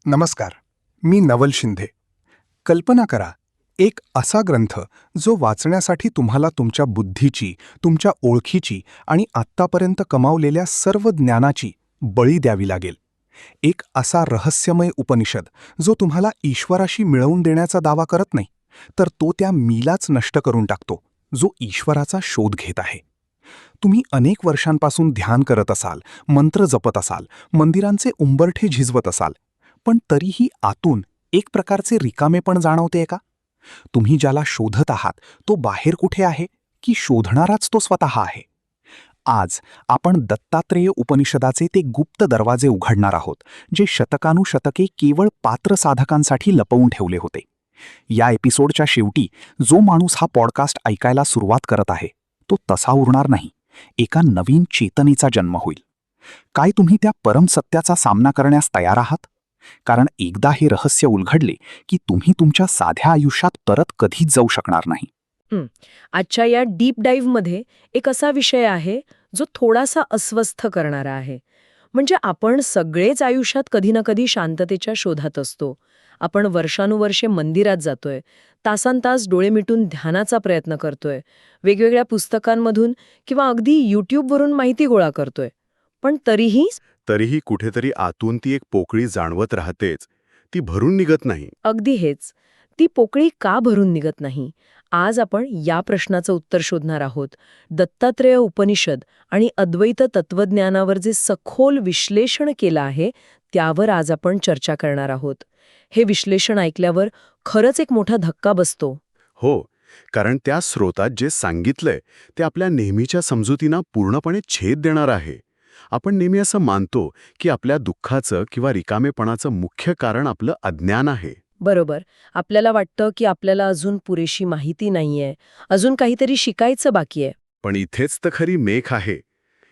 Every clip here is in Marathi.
नमस्कार. मी नवल शिंदे. कल्पना करा, एक असा ग्रंथ जो वाचण्यासाठी तुम्हाला तुमच्या बुद्धीची, तुमच्या ओळखीची आणि आत्तापर्यंत कमावलेल्या सर्व ज्ञानाची बळी द्यावी लागेल. एक असा रहस्यमय उपनिषद जो तुम्हाला ईश्वराशी मिळवून देण्याचा दावा करत नाही, तर तो त्या मीलाच नष्ट करून टाकतो, जो ईश्वराचा शोध घेत आहे. तुम्ही अनेक वर्षांपासून ध्यान करत असाल, मंत्र जपत असाल, मंदिरांचे उंबरठे झिजवत असाल, पण तरीही आतून एक प्रकारचे रिकामेपण जाणवतेय का? तुम्ही ज्याला शोधत आहात तो बाहेर कुठे आहे, की शोधणाराच तो स्वतः आहे? आज आपण दत्तात्रेय उपनिषदाचे ते गुप्त दरवाजे उघडणार आहोत, जे शतकानुशतके केवळ पात्र साधकांसाठी लपवून ठेवले होते. या एपिसोडच्या शेवटी जो माणूस हा पॉडकास्ट ऐकायला सुरुवात करत आहे, तो तसा उरणार नाही. एका नवीन चेतनेचा जन्म होईल. काय तुम्ही त्या परमसत्याचा सामना करण्यास तयार आहात? कारण एकदा हे रहस्य उलगडले की तुम्ही तुमच्या साध्या आयुष्यात परत कधीच जाऊ शकणार नाही. आजच्या या डीप डाईव्हमध्ये एक असा विषय आहे जो थोडासा अस्वस्थ करणारा आहे. म्हणजे आपण सगळेच आयुष्यात कधी ना कधी शांततेच्या शोधात असतो. आपण वर्षानुवर्षे मंदिरात जातोय, तासनतास डोळे मिटून ध्यानाचा प्रयत्न करतोय, वेगवेगळ्या पुस्तकांमधून किंवा अगदी यूट्यूबवरून माहिती गोळा करतोय. पण तरीही कुठेतरी आतून ती एक पोकळी जाणवत राहतेच, ती भरून निघत नाही. अगदी हेच, ती पोकळी का भरून निघत नाही? आज आपण या प्रश्नाचं उत्तर शोधणार आहोत. दत्तात्रेय उपनिषद आणि अद्वैत तत्वज्ञानावर जे सखोल विश्लेषण केलं आहे, त्यावर आज आपण चर्चा करणार आहोत. हे विश्लेषण ऐकल्यावर खरंच एक मोठा धक्का बसतो. हो, कारण त्या स्रोतात जे सांगितलंय ते आपल्या नेहमीच्या समजुतींना पूर्णपणे छेद देणार आहे. आपण नेहमी असं मानतो की आपल्या दुःखाचं किंवा रिकामेपणाचं मुख्य कारण आपलं अज्ञान आहे. बरोबर. आपल्याला वाटतं की आपल्याला अजून पुरेशी माहिती नाहीये, अजून काहीतरी शिकायचं बाकी आहे. पण इथेच तर खरी मेख आहे.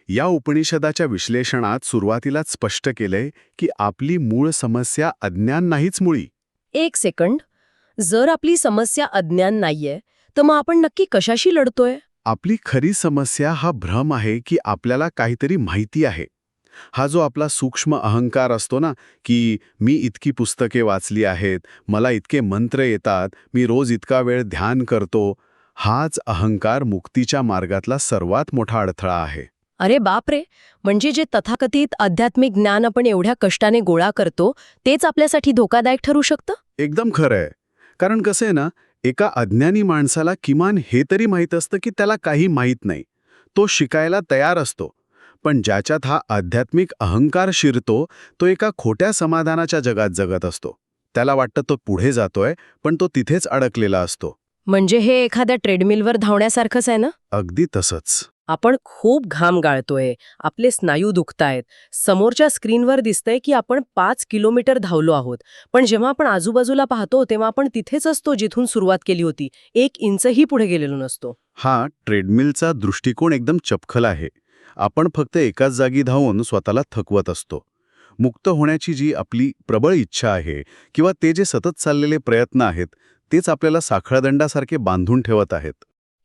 या उपनिषदाच्या विश्लेषणात सुरुवातीलाच स्पष्ट केलंय की आपली मूळ समस्या अज्ञान नाहीच मुळी. एक सेकंड. जर आपली समस्या अज्ञान नाहीये, तर मग आपण नक्की कशाशी लढतोय? आपली खरी समस्या हा भ्रम आहे की आपल्याला काहीतरी माहिती आहे. हा जो आपला सूक्ष्म अहंकार असतो ना, की मी इतकी पुस्तके वाचली आहेत, मला इतके मंत्र येतात, मी रोज इतका वेळ ध्यान करतो, हाच अहंकार मुक्तीच्या मार्गातला सर्वात मोठा अडथळा आहे. अरे बापरे. म्हणजे जे तथाकथित आध्यात्मिक ज्ञान आपण एवढ्या कष्टाने गोळा करतो, तेच आपल्यासाठी धोकादायक ठरू शकतं? एकदम खरं आहे. कारण कसं आहे ना, एका अज्ञानी माणसाला किमान हे तरी माहीत असतं की त्याला काही माहीत नाही. तो शिकायला तयार असतो. पण ज्याच्यात हा आध्यात्मिक अहंकार शिरतो, तो एका खोट्या समाधानाच्या जगात जगत असतो. त्याला वाटतं तो पुढे जातोय, पण तो तिथेच अडकलेला असतो. म्हणजे हे एखाद्या ट्रेडमिलवर धावण्यासारखंच आहे ना? अगदी तसंच. आपण खूप घाम गाळतोय, आपले स्नायू दुखतायत, समोरच्या स्क्रीनवर दिसतंय की आपण 5 किलोमीटर धावलो आहोत. पण जेव्हा आपण आजूबाजूला पाहतो तेव्हा आपण तिथेच असतो जिथून सुरुवात केली होती. 1 इंचही पुढे गेलेलो नसतो. हा ट्रेडमिलचा दृष्टिकोन एकदम चपखल आहे. आपण फक्त एकाच जागी धावून स्वतःला थकवत असतो. मुक्त होण्याची जी आपली प्रबळ इच्छा आहे किंवा ते जे सतत चाललेले प्रयत्न आहेत, तेच आपल्याला साखळदंडासारखे बांधून ठेवत आहेत.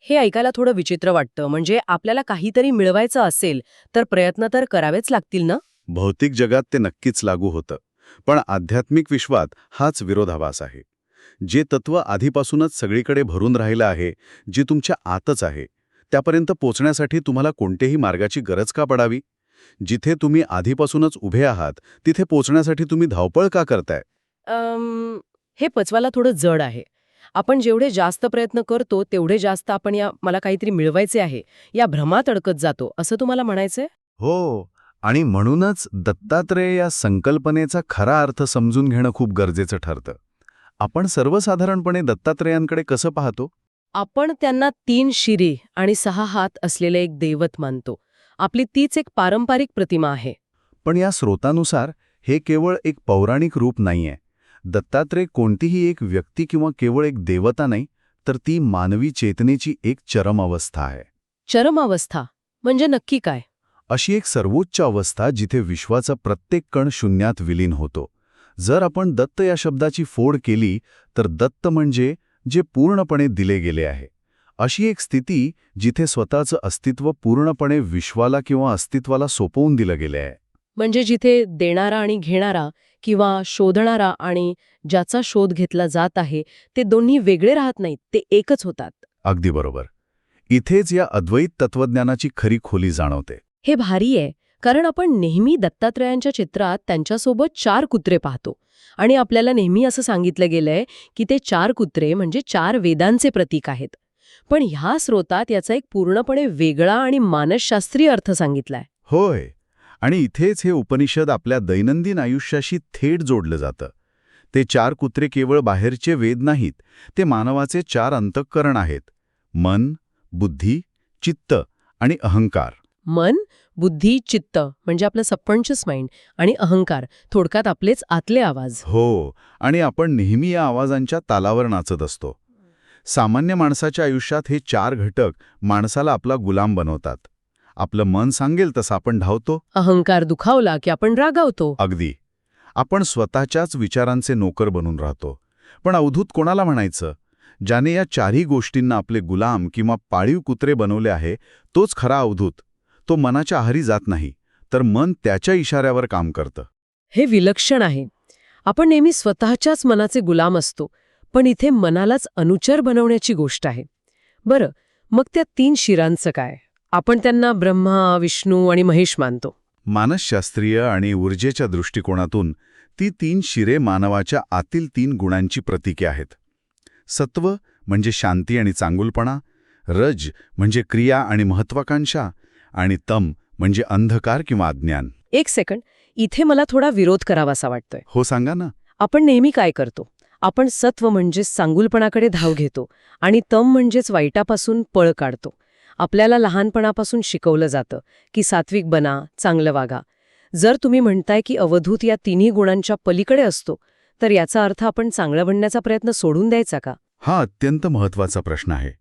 हे ऐकायला थोडं विचित्र वाटतं. म्हणजे आपल्याला काहीतरी मिळवायचं असेल तर प्रयत्न तर करावेच लागतील ना? भौतिक जगात ते नक्कीच लागू होतं. पण आध्यात्मिक विश्वात हाच विरोधाभास आहे. जे तत्व आधीपासूनच सगळीकडे भरून राहिलं आहे, जे तुमच्या आतच आहे, त्यापर्यंत पोचण्यासाठी तुम्हाला कोणत्याही मार्गाची गरज का पडावी? जिथे तुम्ही आधीपासूनच उभे आहात, तिथे पोचण्यासाठी तुम्ही धावपळ का करताय? हे पचवायला थोडं जड आहे. आपण जेवढे जास्त प्रयत्न करतो तेवढे जास्त आपण मला काहीतरी मिळवायचे आहे या भ्रमात अडकत जातो, असं तुम्हाला म्हणायचंय? हो, आणि म्हणूनच दत्तात्रेय या संकल्पनेचा खरा अर्थ समजून घेणं खूप गरजेचं ठरतं. आपण सर्वसाधारणपणे दत्तात्रेयांकडे कसं पाहतो? आपण त्यांना 3 शिरे आणि 6 हात असलेले एक दैवत मानतो. आपली तीच एक पारंपरिक प्रतिमा आहे. पण या स्रोतानुसार हे केवळ एक पौराणिक रूप नाहीये. दत्तात्रेय कोणतीही एक व्यक्ती किंवा केवळ एक देवता नाही, तर ती मानवी चेतनेची एक चरम अवस्था आहे. चरम अवस्था म्हणजे नक्की काय? अशी एक सर्वोच्च अवस्था जिथे विश्वाचा प्रत्येक कण शून्यात विलीन होतो. जर आपण दत्त या शब्दाची फोड केली तर दत्त म्हणजे जे पूर्णपणे दिले गेले आहे. अशी एक स्थिती जिथे स्वतःचं अस्तित्व पूर्णपणे विश्वाला किंवा अस्तित्वाला सोपवून दिलं गेलं आहे. म्हणजे जिथे देणारा आणि घेणारा किंवा शोधणारा आणि ज्याचा शोध घेतला जात आहे ते दोन्ही वेगळे राहत नाहीत, ते एकच होतात. अगदी बरोबर. इथेच या अद्वैत तत्वज्ञानाची खरी खोली जाणवते. हे भारी आहे, कारण आपण नेहमी दत्तात्रयांच्या चित्रात त्यांच्यासोबत 4 कुत्रे पाहतो आणि आपल्याला नेहमी असं सांगितलं गेलंय की ते 4 कुत्रे म्हणजे 4 वेदांचे प्रतीक आहेत. पण ह्या स्रोतात याचा एक पूर्णपणे वेगळा आणि मानसशास्त्रीय अर्थ सांगितलाय. होय. आणि इथेच हे उपनिषद आपल्या दैनंदिन आयुष्याशी थेट जोडलं जातं. ते 4 कुत्रे केवळ बाहेरचे वेद नाहीत, ते मानवाचे 4 अंतःकरण आहेत: मन, बुद्धी, चित्त आणि अहंकार. मन, बुद्धी, चित्त म्हणजे आपलं सबकॉन्शियस माइंड आणि अहंकार, थोडक्यात आपलेच आतले आवाज. हो, आणि आपण नेहमी या आवाजांच्या तालावर नाचत असतो. सामान्य माणसाच्या आयुष्यात हे 4 घटक माणसाला आपला गुलाम बनवतात. आपलं मन सांगेल तसं आपण धावतो. अहंकार दुखावला की आपण रागावतो. अगदी. आपण स्वतःच्याच विचारांचे नोकर बनून राहतो. पण अवधूत कोणाला म्हणायचं? ज्याने या 4ही गोष्टींना आपले गुलाम किंवा पाळीव कुत्रे बनवले आहे, तोच खरा अवधूत. तो मनाच्या आहारी जात नाही, तर मन त्याच्या इशाऱ्यावर काम करतं. हे विलक्षण आहे. आपण नेहमी स्वतःच्याच मनाचे गुलाम असतो, पण इथे मनालाच अनुचर बनवण्याची गोष्ट आहे. बरं, मग त्या 3 शिरांचं काय? आपण त्यांना ब्रह्मा, विष्णू आणि महेश मानतो. मानसशास्त्रीय आणि ऊर्जेच्या दृष्टिकोनातून ती 3 शिरे मानवाच्या आतील 3 गुणांची प्रतीके आहेत. सत्व म्हणजे शांती आणि चांगुलपणा, रज म्हणजे क्रिया आणि महत्वाकांक्षा, आणि तम म्हणजे अंधकार किंवा अज्ञान. एक सेकंड, इथे मला थोडा विरोध करावासा वाटतोय. हो, सांगा ना. आपण नेहमी काय करतो? आपण सत्व म्हणजेच चांगुलपणाकडे धाव घेतो आणि तम म्हणजेच वाईटापासून पळ काढतो. आपल्याला लहानपणापासून शिकवलं जातं की सात्विक बना, चांगलं वागा. जर तुम्ही म्हणताय की अवधूत या 3ही गुणांच्या पलीकडे असतो, तर याचा अर्थ आपण चांगलं बनण्याचा प्रयत्न सोडून द्यायचा का? हा अत्यंत महत्वाचा प्रश्न आहे.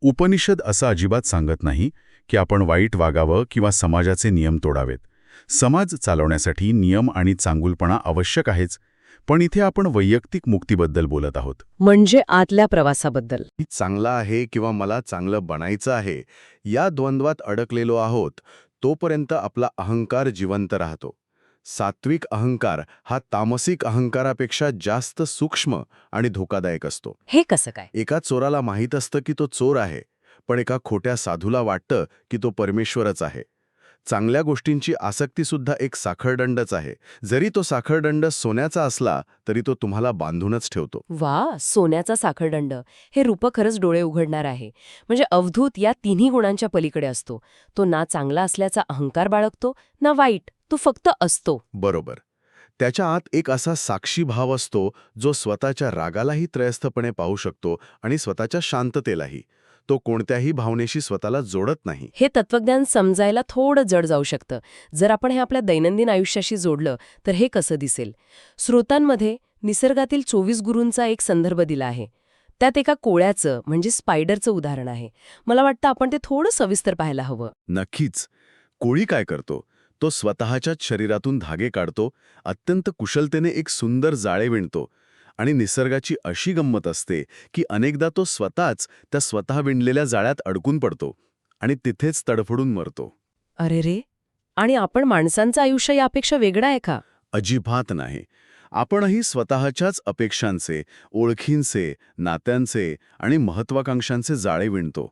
उपनिषद असं अजिबात सांगत नाही की आपण वाईट वागावं किंवा समाजाचे नियम तोडावेत. समाज चालवण्यासाठी नियम आणि चांगुलपणा आवश्यक आहेच, पण इथे आपण वैयक्तिक मुक्तीबद्दल बोलत आहोत. म्हणजे आतल्या प्रवासाबद्दल. मी चांगला आहे किंवा मला चांगलं बनायचं आहे, या द्वंद्वात अडकलेलो आहोत तोपर्यंत आपला अहंकार जिवंत राहतो. सात्विक अहंकार हा तामसिक अहंकारापेक्षा जास्त सूक्ष्म आणि धोकादायक असतो. हे कसं काय? एका चोराला माहीत असतं की तो चोर आहे, पण एका खोट्या साधूला वाटतं की तो परमेश्वरच आहे. चांगल्या गोष्टींची आसक्तीसुद्धा एक साखळदंडच आहे. जरी तो साखळदंड सोन्याचा असला तरी तो तुम्हाला बांधूनच ठेवतो. वा, सोन्याचा साखळदंड. हे रूप खरंच डोळे उघडणार आहे. म्हणजे अवधूत या 3ही गुणांच्या पलीकडे असतो. तो ना चांगला असल्याचा अहंकार बाळगतो, ना वाईट. तो फक्त असतो. बरोबर. त्याच्या आत एक असा साक्षी भाव असतो जो स्वतःच्या रागालाही त्रयस्थपणे पाहू शकतो आणि स्वतःच्या शांततेलाही. तो कोणत्याही भावनेशी स्वतःला जोडत नाही. हे तत्वज्ञान समजायला थोडं जड जाऊ शकतं. जर आपण हे आपल्या दैनंदिन आयुष्याशी जोडलं तर हे कसं दिसेल? स्रोतांमध्ये निसर्गातील 24 गुरूंचा एक संदर्भ दिला आहे. त्यात एका कोळ्याचं म्हणजे स्पायडरचं उदाहरण आहे. मला वाटतं आपण ते थोडं सविस्तर पाहायला हवं. नक्कीच. कोळी काय करतो? तो स्वतःच्याच शरीरातून धागे काढतो, अत्यंत कुशलतेने एक सुंदर जाळे विणतो. आणि निसर्गाची अशी गंमत असते की अनेकदा तो स्वतःच त्या स्वतः विणलेल्या जाळ्यात अडकून पडतो आणि तिथेच तडफडून मरतो. अरे रे! आणि आपण माणसांचं आयुष्य यापेक्षा वेगळं आहे का? अजिबात नाही. आपणही स्वतःच्याच अपेक्षांचे, ओळखींचे, नात्यांचे आणि महत्वाकांक्षांचे जाळे विणतो.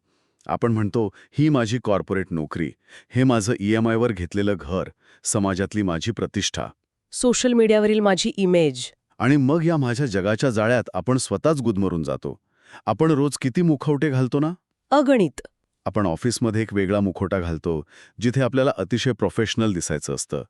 आपण म्हणतो, ही माझी कॉर्पोरेट नोकरी, हे माझं EMIवर घेतलेलं घर, समाजातली माझी प्रतिष्ठा. सोशल मीडियावरील माझी इमेज. आणि मग या माझ्या जगाच्या जाळ्यात आपण स्वतःच गुदमरून जातो. आपण रोज किती मुखवटे घालतो ना? अगणित. आपण ऑफिसमध्ये एक वेगळा मुखवटा घालतो, जिथे आपल्याला अतिशय प्रोफेशनल दिसायचं असतं.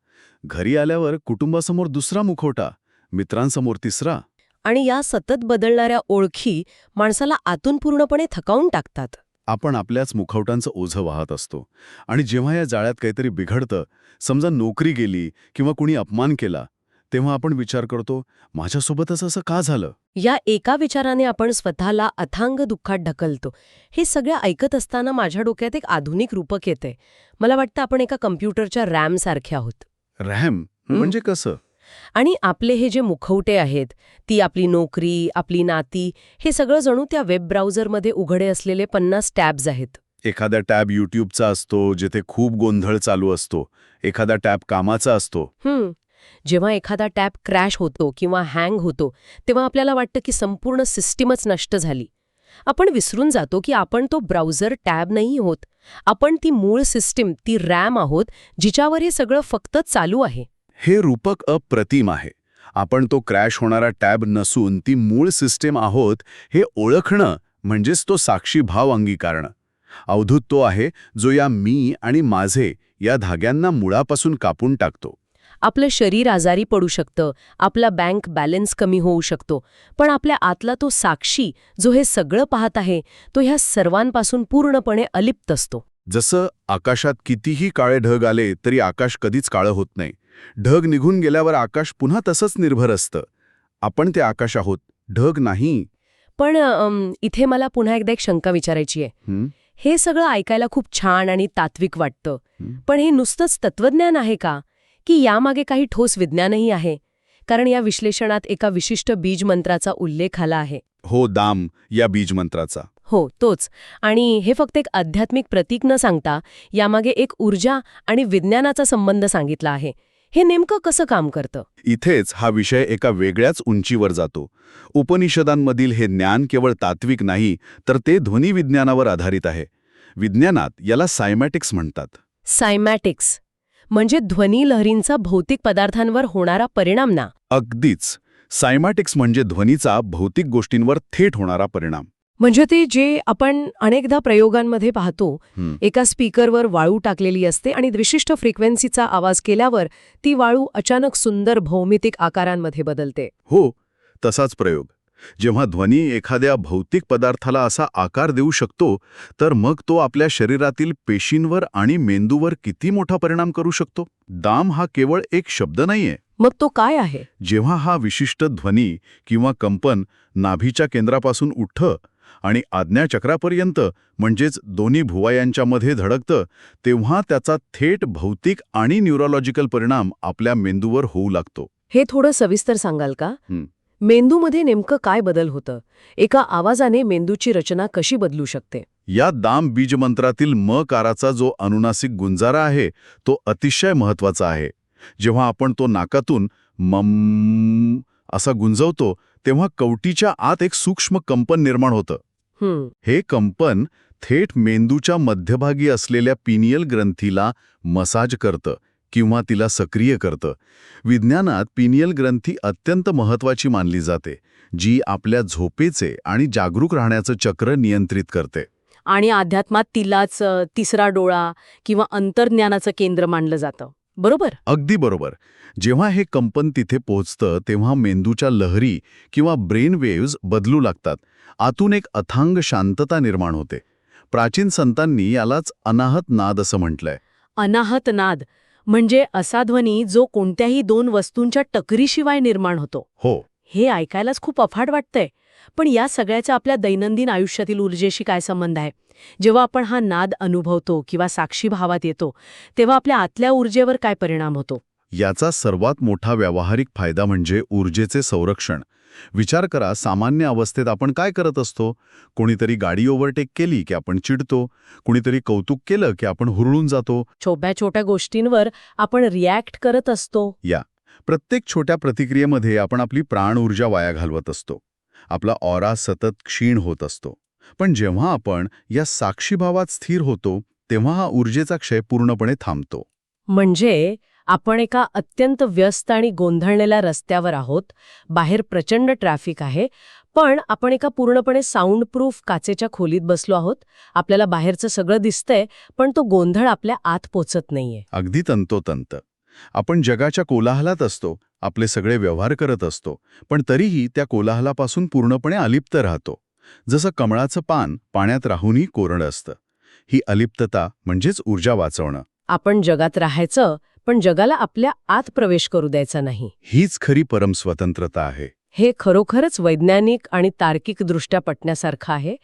घरी आल्यावर कुटुंबासमोर दुसरा मुखवटा, मित्रांसमोर तिसरा. आणि या सतत बदलणाऱ्या ओळखी माणसाला आतून पूर्णपणे थकावून टाकतात. आपण आपल्याच मुखवटांचं ओझं वाहत असतो. आणि जेव्हा या जाळ्यात काहीतरी बिघडतं, समजा नोकरी गेली किंवा कुणी अपमान केला, तेव्हा आपण विचार करतो, माझ्यासोबतच असं का झालं? या एका विचाराने आपण स्वतःला अथांग दुःखात ढकलतो. हे सगळं ऐकत असताना माझ्या डोक्यात एक आधुनिक रूपक येते. मला वाटतं आपण एका कम्प्युटरच्या रॅम सारखे आहोत. रॅम म्हणजे कसं? आणि आपले हे जे मुखवटे आहेत, ती आपली नोकरी, आपली नाती, हे सगळं जणू त्या वेब ब्राउझरमध्ये उघडे असलेले 50 टॅब्स आहेत. एखादा टॅब यूट्यूबचा असतो जिथे खूप गोंधळ चालू असतो, एखादा टॅब कामाचा असतो. जेव्हा एखादा टॅब क्रॅश होतो किंवा हँग होतो तेव्हा आपल्याला वाटतं की संपूर्ण सिस्टीमच नष्ट झाली. आपण विसरून जातो की आपण तो ब्राउझर टॅब नाही होत. आपण ती मूळ सिस्टीम, ती रॅम आहोत, जिच्यावर हे सगळं फक्त चालू आहे. हे रूपक अप्रतिम आहे. आपण तो क्रॅश होणारा टॅब नसून ती मूळ सिस्टीम आहोत हे ओळखणं म्हणजेच तो साक्षी भाव अंगीकारणं. अवधूत तो आहे जो या मी आणि माझे या धाग्यांना मुळापासून कापून टाकतो. आपलं शरीर आजारी पडू शकतं, आपला बँक बॅलन्स कमी होऊ शकतो, पण आपल्या आतला तो साक्षी जो हे सगळं पाहत आहे तो ह्या सर्वांपासून पूर्णपणे अलिप्त असतो. जसं आकाशात कितीही काळे ढग आले तरी आकाश कधीच काळं होत नाही. ढग निघून गेल्यावर आकाश पुन्हा तसंच निर्भर असतं. आपण ते आकाश आहोत, ढग नाही. पण इथे मला पुन्हा एकदा एक शंका विचारायची आहे. हे सगळं ऐकायला खूप छान आणि तात्विक वाटतं, पण हे नुसतंच तत्वज्ञान आहे का, की यामागे काही ठोस विज्ञानही आहे? कारण या विश्लेषणात एका विशिष्ट बीजमंत्राचा उल्लेख आला आहे. हो, दाम या बीजमंत्राचा. हो, तोच. आणि हे फक्त एक आध्यात्मिक प्रतीक न सांगता यामागे एक ऊर्जा आणि विज्ञानाचा संबंध सांगितला आहे. हे नेमकं कसं काम करतं? इथेच हा विषय एका वेगळ्याच उंचीवर जातो. उपनिषदांमधील हे ज्ञान केवळ तात्विक नाही, तर ते ध्वनिविज्ञानावर आधारित आहे. विज्ञानात याला सायमॅटिक्स म्हणतात. सायमॅटिक्स म्हणजे ध्वनी लहरींचा भौतिक पदार्थांवर होणारा परिणाम ना? अगदीच. सायमॅटिक्स म्हणजे ध्वनीचा भौतिक गोष्टींवर थेट होणारा परिणाम. म्हणजे ते जे आपण अनेकदा प्रयोगांमध्ये पाहतो, एका स्पीकरवर वाळू टाकलेली असते आणि विशिष्ट फ्रिक्वेन्सीचा आवाज केल्यावर ती वाळू अचानक सुंदर भौमितिक आकारांमध्ये बदलते. हो, तसाच प्रयोग. जेव्हा ध्वनी एखाद्या भौतिक पदार्थाला असा आकार देऊ शकतो, तर मग तो आपल्या शरीरातील पेशींवर आणि मेंदूवर किती मोठा परिणाम करू शकतो. दाम हा केवळ एक शब्द नाहीये. मग तो काय आहे? जेव्हा हा विशिष्ट ध्वनी किंवा कंपन नाभीच्या केंद्रापासून उठतं आणि आज्ञाचक्रापर्यंत म्हणजेच दोन्ही भुवयांच्यामध्ये धडकतं, तेव्हा त्याचा थेट भौतिक आणि न्यूरोलॉजिकल परिणाम आपल्या मेंदूवर होऊ लागतो. हे थोडं सविस्तर सांगाल का? मेंदूमध्ये नेमकं काय बदल होतं? एका आवाजाने मेंदूची रचना कशी बदलू शकते? या दाम बीजमंत्रातील म काराचा जो अनुनासिक गुंजारा आहे तो अतिशय महत्वाचा आहे. जेव्हा आपण तो नाकातून मम असा गुंजवतो तेव्हा कवटीच्या आत एक सूक्ष्म कंपन निर्माण होतं. हे कंपन थेट मेंदूच्या मध्यभागी असलेल्या पिनियल ग्रंथीला मसाज करतं किंवा तिला सक्रिय करतं. विज्ञानात पिनियल ग्रंथी अत्यंत महत्वाची मानली जाते, जी आपल्या झोपेचे आणि जागरूक राहण्याचं चक्र नियंत्रित करते. आणि अध्यात्मात तिलाच तिसरा डोळा किंवा अंतर्ज्ञानाचं केंद्र मानलं जातं, बरोबर? अगदी बरोबर. जेव्हा हे कंपन तिथे पोहोचतं तेव्हा मेंदूच्या लहरी किंवा ब्रेन वेव्हज बदलू लागतात. आतून एक अथांग शांतता निर्माण होते. प्राचीन संतांनी यालाच अनाहत नाद असं म्हटलंय. अनाहत नाद म्हणजे असा ध्वनी जो कोणत्याही दोन वस्तूंच्या टकरीशिवाय निर्माण होतो. हो. हे ऐकायलाच खूप अफाट वाटतंय. पण या सगळ्याचा आपल्या दैनंदिन आयुष्यातील ऊर्जेशी काय संबंध आहे? जेव्हा आपण हा नाद अनुभवतो किंवा साक्षी भावात येतो तेव्हा आपल्या आतल्या ऊर्जेवर काय परिणाम होतो? याचा सर्वात मोठा व्यावहारिक फायदा म्हणजे ऊर्जेचे संरक्षण. विचार करा, सामान्य अवस्थेत आपण काय करत असतो? कोणीतरी गाडी ओव्हरटेक केली की आपण चिडतो, कुणीतरी कौतुक केलं की आपण हुरळून जातो. छोट्या छोट्या गोष्टींवर आपण रिॲक्ट करत असतो. या प्रत्येक छोट्या प्रतिक्रियेमध्ये आपण आपली प्राण ऊर्जा वाया घालवत असतो. आपला ऑरा सतत क्षीण होत असतो. पण जेव्हा आपण या साक्षीभावात स्थिर होतो तेव्हा हा ऊर्जेचा क्षय पूर्णपणे थांबतो. म्हणजे आपण एका अत्यंत व्यस्त आणि गोंधळलेल्या रस्त्यावर आहोत, बाहेर प्रचंड ट्रॅफिक आहे, पण आपण एका पूर्णपणे साऊंड प्रूफ काचेच्या खोलीत बसलो आहोत. आपल्याला बाहेरचं सगळं दिसतंय, पण तो गोंधळ आपल्या आत पोचत नाहीये. अगदी तंतोतंत. आपण जगाच्या कोलाहलात असतो, आपले सगळे व्यवहार करत असतो, पण तरीही त्या कोलाहलापासून पूर्णपणे अलिप्त राहतो. जसं कमळाचं पान पाण्यात राहूनही कोरडं असतं. ही अलिप्तता म्हणजेच ऊर्जा वाचवणं. आपण जगात राहायचं, पण जगाला आपल्या आत प्रवेश करू द्यायचा नाही. हीच खरी परमस्वतंत्रता आहे. हे खरोखरच वैज्ञानिक आणि तार्किकदृष्ट्या पटण्यासारखं आहे.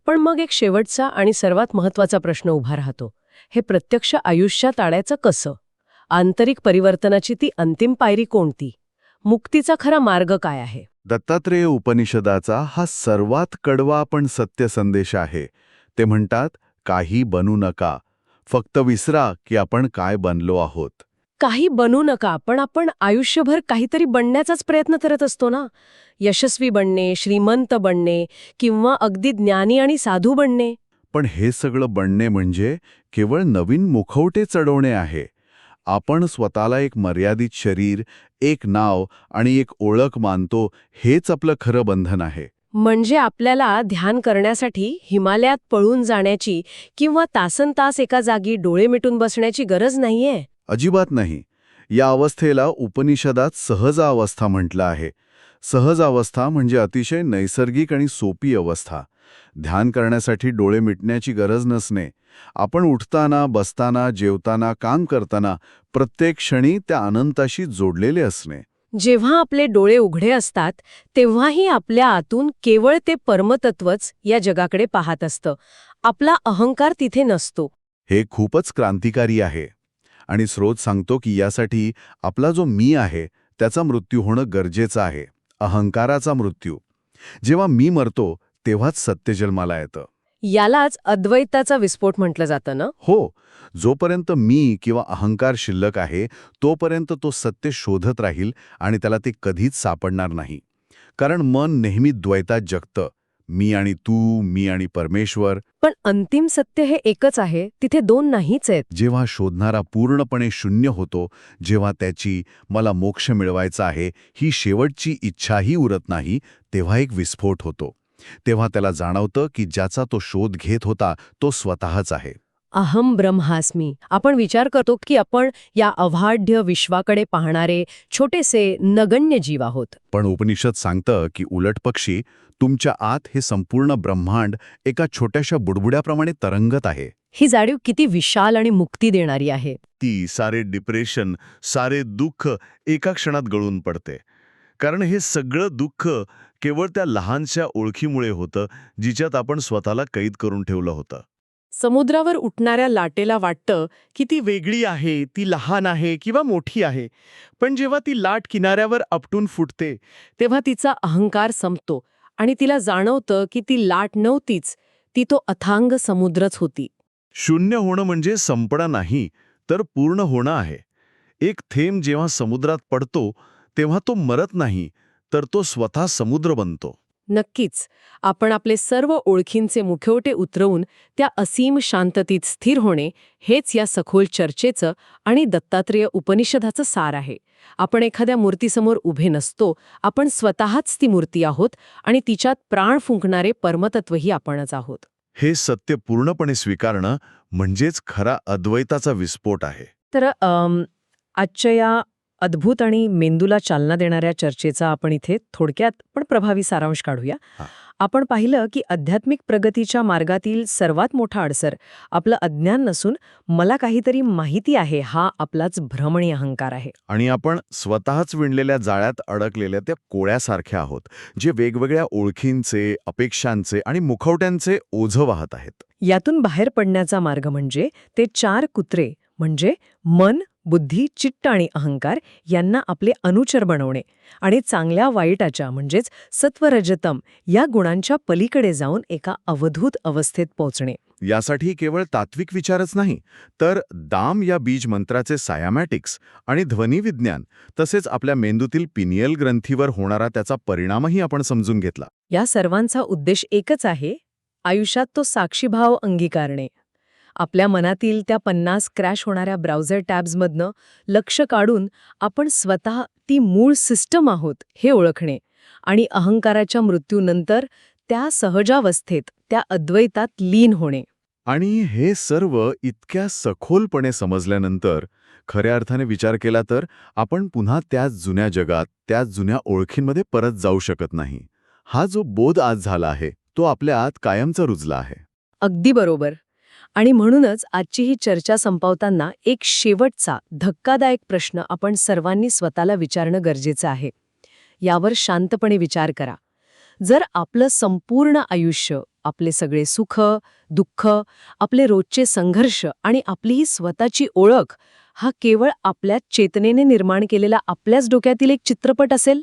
पण मग एक शेवटचा आणि सर्वात महत्त्वाचा प्रश्न उभा राहतो. हे प्रत्यक्ष आयुष्यात आणायचं कसं? आंतरिक परिवर्तनाची ती अंतिम पायरी कोणती? मुक्तीचा खरा मार्ग काय आहे? दत्तात्रेय उपनिषदाचा हा सर्वात कडवा पण सत्य संदेश आहे. ते म्हणतात, काही बनू नका. फक्त विसरा की आपण काय बनलो आहोत. काही बनू नका, पण आपण आयुष्यभर काहीतरी बनण्याचाच प्रयत्न करत असतो ना. यशस्वी बनणे, श्रीमंत बनणे किंवा अगदी ज्ञानी आणि साधू बनणे. पण हे सगळं बनणे म्हणजे केवळ नवीन मुखवटे चढवणे आहे. आपण स्वतःला एक मर्यादित शरीर, एक नाव आणि एक ओळख मानतो, हेच आपलं खरं बंधन आहे. म्हणजे आपल्याला ध्यान करण्यासाठी हिमालयात पळून जाण्याची किंवा तासनतास एका जागी डोळे मिटून बसण्याची गरज नाहीये. अजिबात नाही. या अवस्थेला उपनिषदात सहज अवस्था म्हटलं आहे. सहज अवस्था म्हणजे अतिशय नैसर्गिक आणि सोपी अवस्था. ध्यान करण्यासाठी डोळे मिटण्याची गरज नसणे. आपण उठताना, बसताना, जेवताना, काम करताना प्रत्येक क्षणी त्या अनंताशी जोडलेले असणे. जेव्हा आपले डोळे उघडे असतात तेव्हाही आपल्या आतून केवळ ते परमतत्वच या जगाकडे पाहत असतं. आपला अहंकार तिथे नसतो. हे खूपच क्रांतिकारी आहे. आणि स्रोत सांगतो की यासाठी आपला जो मी आहे त्याचा मृत्यू होणं गरजेचं आहे. अहंकाराचा मृत्यू. जेव्हा मी मरतो तेव्हाच सत्य जन्माला येतं. यालाच अद्वैताचा विस्फोट म्हटलं जातं ना. हो, जोपर्यंत मी किंवा अहंकार शिल्लक आहे तोपर्यंत तो सत्य शोधत राहील आणि त्याला ते कधीच सापडणार नाही. कारण मन नेहमी द्वैतात जगतं. मी आणि तू, मी आणि परमेश्वर. पण अंतिम सत्य हे एकच आहे, तिथे दोन नाहीच आहेत. जेव्हा शोधणारा पूर्णपणे शून्य होतो, जेव्हा त्याची मला मोक्ष मिळवायचा आहे ही शेवटची इच्छाही उरत नाही, तेव्हा एक विस्फोट होतो. तेव्हा त्याला जाणवतं की ज्याचा तो शोध घेत होता तो स्वतःच आहे. अहम ब्रह्मास्मी. आपण विचार करतो की आपण या अवाढ्य विश्वाकडे पाहणारे छोटेसे नगण्य जीव आहोत. पण उपनिषद सांगतं की उलट पक्षी तुमच्या आत हे संपूर्ण ब्रह्मांड एका छोट्याशा बुडबुड्याप्रमाणे तरंगत आहे. ही जाणीव किती विशाल आणि मुक्ती देणारी आहे. ती सारे डिप्रेशन, सारे दुःख एका क्षणात गळून पडते. कारण हे सगळं दुःख केवळ त्या लहानशा ओळखीमुळे होतं जिच्यात आपण स्वतःला कैद करून ठेवलं होतं. समुद्रावर उठणाऱ्या लाटेला वाटतं की ती वेगळी आहे, ती लहान आहे किंवा मोठी आहे. पण जेव्हा ती लाट किनाऱ्यावर आपटून फुटते तेव्हा तिचा अहंकार संपतो आणि तिला जाणवतं की ती लाट नव्हतीच, ती तो अथांग समुद्रच होती. शून्य होणं म्हणजे संपणं नाही, तर पूर्ण होणं आहे. एक थेंब जेव्हा समुद्रात पडतो तेव्हा तो मरत नाही, तर तो स्वतः समुद्र बनतो. नक्कीच. आपण आपले सर्व ओळखींचे मुखवटे उतरवून त्या असीम शांततेत स्थिर होणे, हेच या सखोल चर्चेचं आणि दत्तात्रेय उपनिषदाचं सार आहे. आपण एखाद्या मूर्तीसमोर उभे नसतो, आपण स्वतःच ती मूर्ती आहोत आणि तिच्यात प्राण फुंकणारे परमतत्वही आपणच आहोत. हे सत्य पूर्णपणे स्वीकारणं म्हणजेच खरा अद्वैताचा विस्फोट आहे. तर आजच्या या अद्भुत आणि मेंदूला चालना देणाऱ्या चर्चेचा आपण इथे थोडक्यात पण प्रभावी सारांश काढूया. हा. आपण पाहिलं की आध्यात्मिक प्रगतीच्या मार्गातील सर्वात मोठा अडसर आपलं अज्ञान नसून मला काहीतरी माहिती आहे हा आपलाच भ्रम आणि अहंकार आहे. आणि आपण स्वतःच विणलेल्या जाळ्यात अडकलेल्या त्या कोळ्यासारख्या आहोत, जे वेगवेगळ्या ओळखींचे, अपेक्षांचे आणि मुखवट्यांचे ओझं वाहत आहेत. यातून बाहेर पडण्याचा मार्ग म्हणजे ते 4 कुत्रे म्हणजे मन, बुद्धी, चित्त आणि अहंकार यांना आपले अनुचर बनवणे आणि चांगल्या वाईटाच्या म्हणजेच सत्वरजतम या गुणांच्या पलीकडे जाऊन एका अवधूत अवस्थेत पोहोचणे. यासाठी केवळ तात्विक विचारच नाही, तर दाम या बीज मंत्राचे सायामॅटिक्स आणि ध्वनिविज्ञान तसेच आपल्या मेंदूतील पिनियल ग्रंथीवर होणारा त्याचा परिणामही आपण समजून घेतला. या सर्वांचा उद्देश एकच आहे, आयुष्यात तो साक्षीभाव अंगीकारणे. आपल्या मनातील त्या 50 क्रॅश होणाऱ्या ब्राउझर टॅब्समधनं लक्ष काढून आपण स्वतः ती मूळ सिस्टम आहोत हे ओळखणे आणि अहंकाराच्या मृत्यूनंतर त्या सहजावस्थेत, त्या अद्वैतात लीन होणे. आणि हे सर्व इतक्या सखोलपणे समजल्यानंतर खऱ्या अर्थाने विचार केला तर आपण पुन्हा त्याच जुन्या जगात, त्याच जुन्या ओळखींमध्ये परत जाऊ शकत नाही. हा जो बोध आज झाला आहे तो आपल्या आत कायमचा रुजला आहे. अगदी बरोबर. आणि म्हणूनच आजची ही चर्चा संपवताना एक शेवटचा धक्कादायक प्रश्न आपण सर्वांनी स्वतःला विचारणं गरजेचं आहे. यावर शांतपणे विचार करा. जर आपलं संपूर्ण आयुष्य, आपले सगळे सुख, दुःख, आपले रोजचे संघर्ष आणि आपली ही स्वतःची ओळख हा केवळ आपल्या चेतनेने निर्माण केलेला आपल्याच डोक्यातील एक चित्रपट असेल,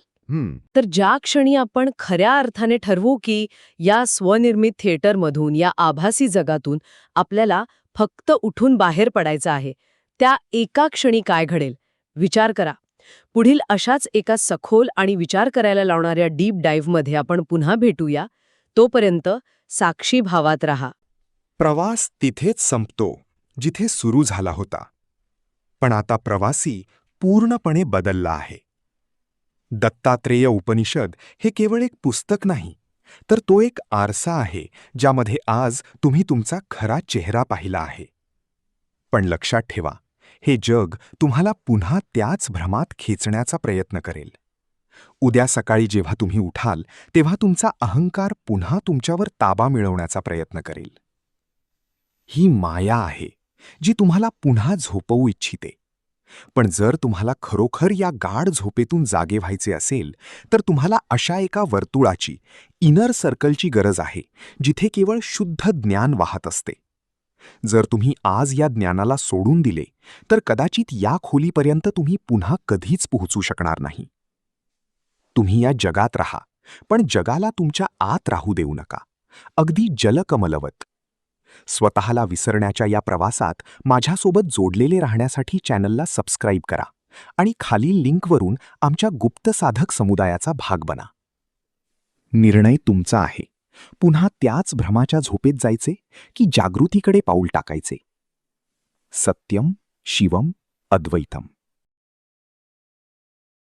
तर ज्या क्षणी आपण खऱ्या अर्थाने ठरवू की या स्वनिर्मित थिएटरमधून, या आभासी जगातून आपल्याला फक्त उठून बाहेर पडायचं आहे, त्या एका क्षणी काय घडेल विचार करा. पुढील अशाच एका सखोल आणि विचार करायला लावणाऱ्या डीप डाईव्हमध्ये आपण पुन्हा भेटूया. तोपर्यंत साक्षी भावात राहा. प्रवास तिथेच संपतो जिथे सुरू झाला होता. पण आता प्रवासी पूर्णपणे बदलला आहे. दत्तात्रेय उपनिषद हे केवळ एक पुस्तक नाही, तर तो एक आरसा आहे ज्यामध्ये आज तुम्ही तुमचा खरा चेहरा पाहिला आहे. पण लक्षात ठेवा, हे जग तुम्हाला पुन्हा त्याच भ्रमात खेचण्याचा प्रयत्न करेल. उद्या सकाळी जेव्हा तुम्ही उठाल तेव्हा तुमचा अहंकार पुन्हा तुमच्यावर ताबा मिळवण्याचा प्रयत्न करेल. ही माया आहे जी तुम्हाला पुन्हा झोपवू इच्छिते. पण जर तुम्हाला खरोखर या गाढ झोपेतून जागे व्हायचे असेल तर तुम्हाला अशा एका वर्तुळाची, इनर सर्कलची गरज आहे जिथे केवळ शुद्ध ज्ञान वाहत असते. जर तुम्ही आज या ज्ञानाला सोडून दिले तर कदाचित या खोलीपर्यंत तुम्ही पुन्हा कधीच पोहोचू शकणार नाही. तुम्ही या जगात राहा, पण जगाला तुमच्या आत राहू देऊ नका, अगदी जलकमलवत. स्वतःला विसरण्याच्या या प्रवासात माझ्यासोबत जोडलेले राहण्यासाठी चॅनलला सबस्क्राईब करा आणि खालील लिंकवरून आमच्या गुप्त साधक समुदायाचा भाग बना. निर्णय तुमचा आहे. पुन्हा त्याच भ्रमाच्या झोपेत जायचे की जागृतीकडे पाऊल टाकायचे. सत्यम शिवम अद्वैतम.